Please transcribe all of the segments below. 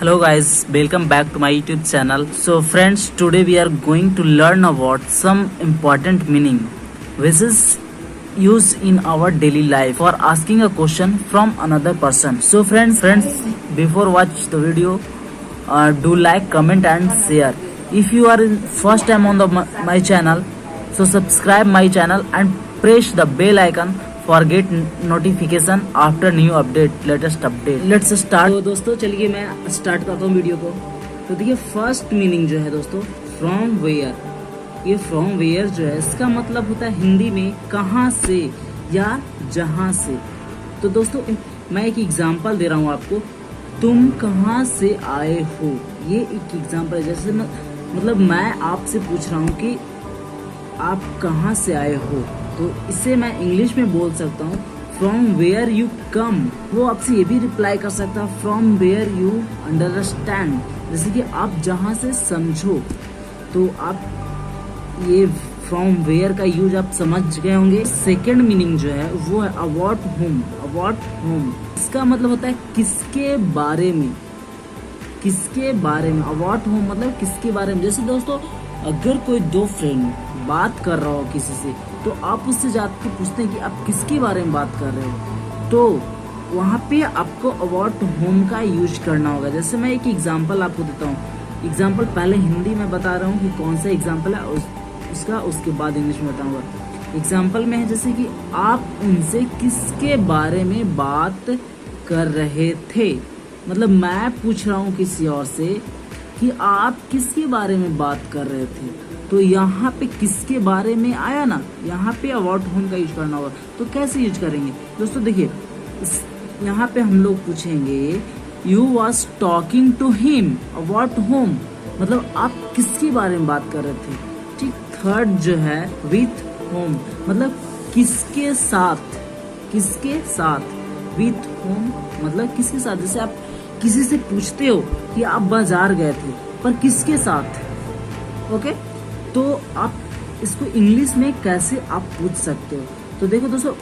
Hello guys, welcome back to my YouTube channel. So friends, today we are going to learn about some important meaning which is used in our daily life for asking a question from another person. So friends, before watch the video, do like, comment and share. If you are in first time on my channel, so subscribe my channel and press the bell icon for get notification after new update latest update. Let's start. तो दोस्तों चलिए मैं start करता हूँ video को। तो देखिए first meaning जो है दोस्तों, फ्रॉम वेयर। ये फ्रॉम वेयर जो है इसका मतलब होता है हिंदी में कहाँ से या जहाँ से। तो दोस्तों मैं एक एग्जांपल दे रहा हूँ आपको, तुम कहाँ से आए हो। ये एक एग्जांपल है, जैसे मतलब मैं आपसे पूछ रहा हूँ कि आप कहाँ से आए हो, तो इसे मैं इंग्लिश में बोल सकता हूँ फ्रॉम वेयर यू कम। वो आपसे ये भी रिप्लाई कर सकता है फ्रॉम वेयर यू अंडरस्टैंड, जैसे कि आप जहाँ से समझो। तो आप ये फ्रॉम वेयर का यूज आप समझ गए होंगे। सेकंड मीनिंग जो है वो है अबाउट होम। अबाउट होम इसका मतलब होता है किसके बारे में, किसके बारे में। अबाउट होम मतलब किसके बारे में। जैसे दोस्तों अगर कोई दो फ्रेंड बात कर रहा हो किसी से, तो आप उससे जाकर पूछते हैं कि आप किसके बारे में बात कर रहे हो, तो वहाँ पे आपको अबाउट होम का यूज करना होगा। जैसे मैं एक एग्जांपल आपको देता हूँ। एग्जांपल पहले हिंदी में बता रहा हूँ कि कौन सा एग्जांपल है उसका, उसके बाद इंग्लिश में बताऊंगा। एग्जांपल में है जैसे कि आप उनसे किसके बारे में बात कर रहे थे। मतलब मैं पूछ रहा हूँ किसी और से कि आप किसके बारे में बात कर रहे थे, तो यहाँ पे किसके बारे में आया ना, यहाँ पे अबाउट होम का यूज करना होगा। तो कैसे यूज करेंगे दोस्तों, देखिए यहाँ पे हम लोग पूछेंगे you was talking to him about whom, मतलब आप किसके बारे में बात कर रहे थे। ठीक। थर्ड जो है विथ होम, मतलब किसके साथ, किसके साथ। विथ होम मतलब किसके साथ। जैसे आप किसी से पूछते हो कि आप बाजार गए थे, पर किसके साथ। ओके, तो आप इसको इंग्लिश में कैसे आप पूछ सकते हो। तो देखो दोस्तों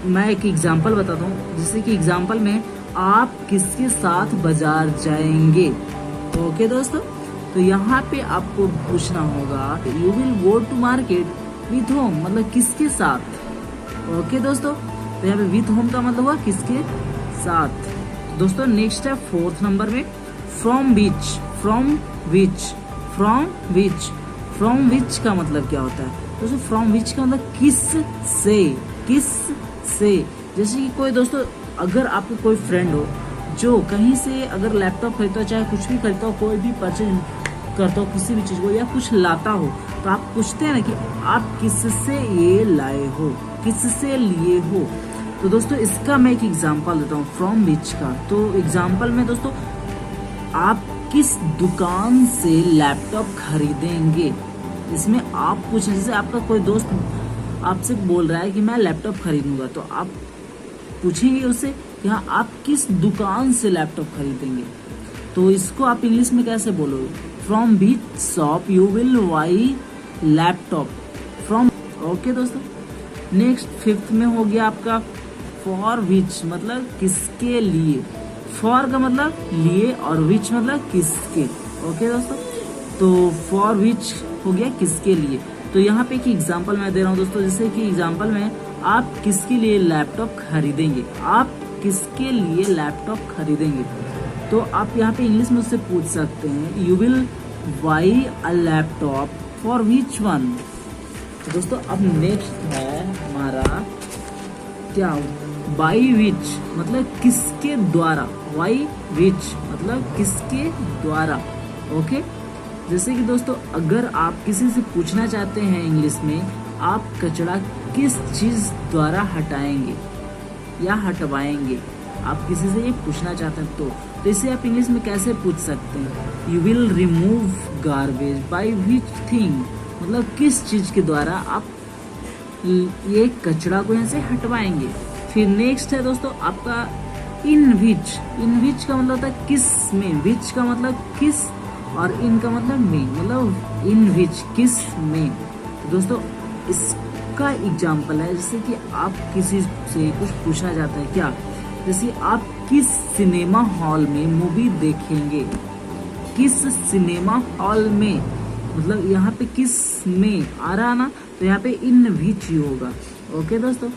मैं एक एग्जांपल बताता हूँ, जैसे कि एग्जांपल में आप किसके साथ बाजार जाएंगे। ओके दोस्तों, तो यहाँ पे आपको पूछना होगा you will go to market with whom, मतलब किसके साथ। ओके दोस्तों, तो यहाँ पे विथ होम का मतलब हुआ किसके साथ। दोस्तों नेक्स्ट है फोर्थ नंबर में from which. From which, from which, from which का मतलब क्या होता है दोस्तों। फ्रॉम विच का मतलब किस से, किस से। जैसे कि कोई दोस्तों अगर आपको कोई फ्रेंड हो जो कहीं से अगर लैपटॉप खरीदता हो, चाहे कुछ भी खरीदता हो, कोई भी परचेज करता हो किसी भी चीज को, या कुछ लाता हो, तो आप पूछते हैं ना कि आप किससे ये लाए हो, किससे लिए हो। तो दोस्तों इसका मैं एक एग्जांपल देता हूँ फ्रॉम विच का। तो एग्जांपल में दोस्तों आप किस दुकान से लैपटॉप खरीदेंगे, इसमें आप पूछे। जैसे आपका कोई दोस्त आपसे बोल रहा है कि मैं लैपटॉप खरीदूंगा, तो आप पूछेंगे उससे कि हाँ आप किस दुकान से लैपटॉप खरीदेंगे। तो इसको आप इंग्लिश में कैसे बोलोगे, from which shop you will by laptop from. Okay दोस्तों, नेक्स्ट फिफ्थ में हो गया आपका फॉर विच, मतलब किसके लिए। फॉर का मतलब लिए और विच मतलब किसके। ओके दोस्तों, तो फॉर विच हो गया किसके लिए। तो यहाँ पे एक एग्जांपल मैं दे रहा हूँ दोस्तों, जैसे कि एग्जांपल में आप किसके लिए लैपटॉप खरीदेंगे, आप किसके लिए लैपटॉप खरीदेंगे। तो आप यहाँ पे इंग्लिश में उससे पूछ सकते हैं you will by a laptop for which one. तो दोस्तों अब नेक्स्ट है हमारा क्या, बाई विच मतलब किसके द्वारा। बाई विच मतलब किसके द्वारा। ओके, जैसे कि दोस्तों अगर आप किसी से पूछना चाहते हैं इंग्लिश में आप कचरा किस चीज द्वारा हटाएंगे या हटवाएंगे, आप किसी से ये पूछना चाहते हैं, तो इसे आप इंग्लिश में कैसे पूछ सकते हैं, you will remove garbage by which thing, मतलब किस चीज के द्वारा आप ये कचरा को यहाँ से हटवाएंगे। फिर नेक्स्ट है दोस्तों आपका इन विच। इन विच का मतलब होता है किस में। विच का मतलब किस और इन का मतलब में, मतलब इन विच किस में। तो दोस्तों इसका एग्जाम्पल है जैसे कि आप किसी से कुछ पूछना चाहते हैं क्या, जैसे आप किस सिनेमा हॉल में मूवी देखेंगे। किस सिनेमा हॉल में, मतलब यहाँ पे किस में आ रहा ना, तो यहाँ पे इन विच ही होगा। ओके दोस्तों,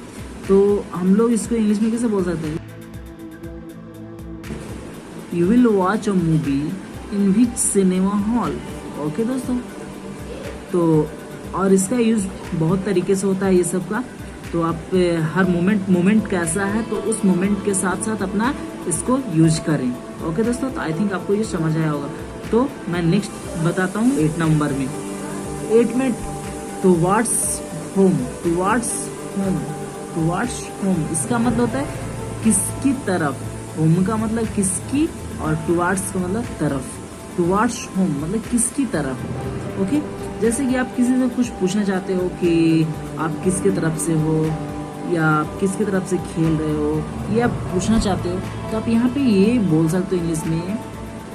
तो हम लोग इसको इंग्लिश में कैसे बोल सकते हैं, you will watch a movie in which cinema hall. Okay दोस्तों, तो और इसका यूज बहुत तरीके से होता है ये सब का। तो आप हर मोमेंट कैसा है तो उस मोमेंट के साथ साथ अपना इसको यूज करें। ओके दोस्तों, तो आई थिंक आपको ये समझ आया होगा। तो मैं नेक्स्ट बताता हूँ 8 नंबर में। 8 में towards home. Towards home, towards home इसका मतलब होता है किसकी तरफ। होम का मतलब किसकी और टुवर्ड्स का मतलब तरफ। टुवर्ड्स होम मतलब किसकी तरफ। ओके, जैसे कि आप किसी से कुछ पूछना चाहते हो कि आप किसके तरफ से हो या आप किसकी तरफ से खेल रहे हो, ये आप पूछना चाहते हो, तो आप यहाँ पे ये बोल सकते हो इंग्लिश में,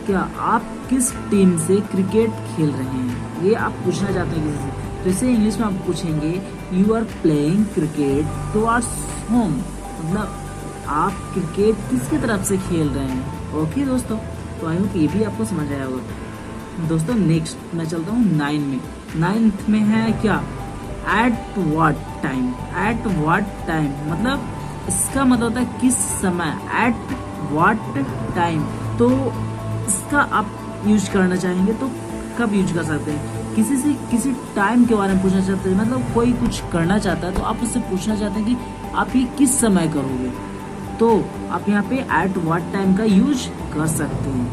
क्या आप किस टीम से क्रिकेट खेल रहे हैं, ये आप पूछना चाहते हैं किसी से। तो इसे इंग्लिश में आप पूछेंगे you are playing cricket towards whom, मतलब आप क्रिकेट किसकी तरफ से खेल रहे हैं। ओके दोस्तों, तो आई होप ये भी आपको समझ आया होगा। दोस्तों नेक्स्ट मैं चलता हूँ 9 में। 9th में है क्या, eight what time. Eight what time मतलब इसका मतलब होता है किस समय। एट व्हाट टाइम, तो इसका आप यूज करना चाहेंगे तो कब यूज कर सकते हैं, किसी से किसी टाइम के बारे में पूछना चाहते हैं, मतलब कोई कुछ करना चाहता है तो आप उससे पूछना चाहते हैं कि आप ये किस समय करोगे, तो आप यहाँ पे एट व्हाट टाइम का यूज कर सकते हैं।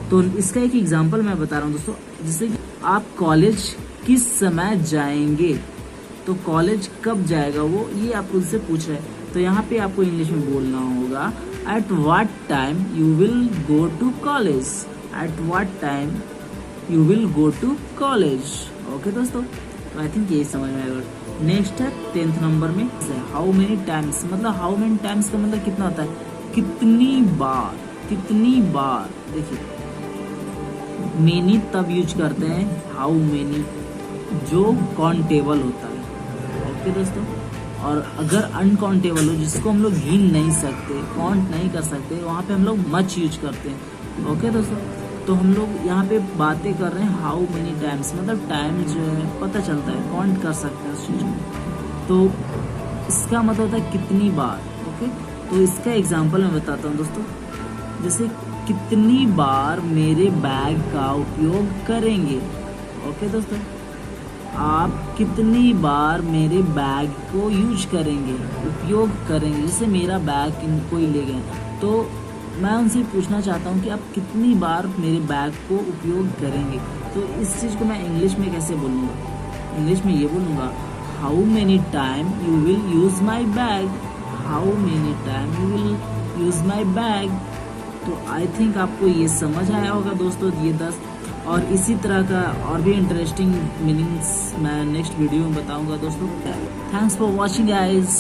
तो इसका एक एग्जांपल मैं बता रहा हूँ दोस्तों, जैसे कि आप कॉलेज किस समय जाएंगे, तो कॉलेज कब जाएगा वो, ये आप उससे पूछ रहे हैं। तो यहाँ पे आपको इंग्लिश में बोलना होगा at what time you will go to college. At what time you will go to college. Okay दोस्तों, तो आई थिंक यही समझ में आएगा। नेक्स्ट है 10th नंबर में हाउ मेनी टाइम्स, मतलब हाउ मेनी टाइम्स का मतलब कितना होता है, कितनी बार। कितनी बार, देखिए मेनी तब यूज करते हैं हाउ मेनी जो काउंटेबल होता है। ओके दोस्तों, और अगर अनकाउंटेबल हो जिसको हम लोग गिन नहीं सकते, काउंट नहीं कर सकते, वहाँ पे हम लोग मच यूज करते हैं। ओके दोस्तों, तो हम लोग यहाँ पे बातें कर रहे हैं हाउ मेनी टाइम्स, मतलब टाइम जो है पता चलता है, काउंट कर सकते हैं उस चीज को, तो इसका मतलब होता है कितनी बार। ओके, तो इसका एग्जाम्पल मैं बताता हूँ दोस्तों, जैसे कितनी बार मेरे बैग का उपयोग करेंगे। ओके दोस्तों, आप कितनी बार मेरे बैग को यूज करेंगे, उपयोग करेंगे। जैसे मेरा बैग कोई ले गए तो मैं उनसे पूछना चाहता हूँ कि आप कितनी बार मेरे बैग को उपयोग करेंगे, तो इस चीज़ को मैं इंग्लिश में कैसे बोलूँगा, इंग्लिश में ये बोलूँगा how many time you will use my bag. How many time you will use my bag. तो आई थिंक आपको ये समझ आया होगा दोस्तों, ये 10 और इसी तरह का और भी इंटरेस्टिंग मीनिंग्स मैं नेक्स्ट वीडियो में बताऊंगा दोस्तों। Thanks for watching guys.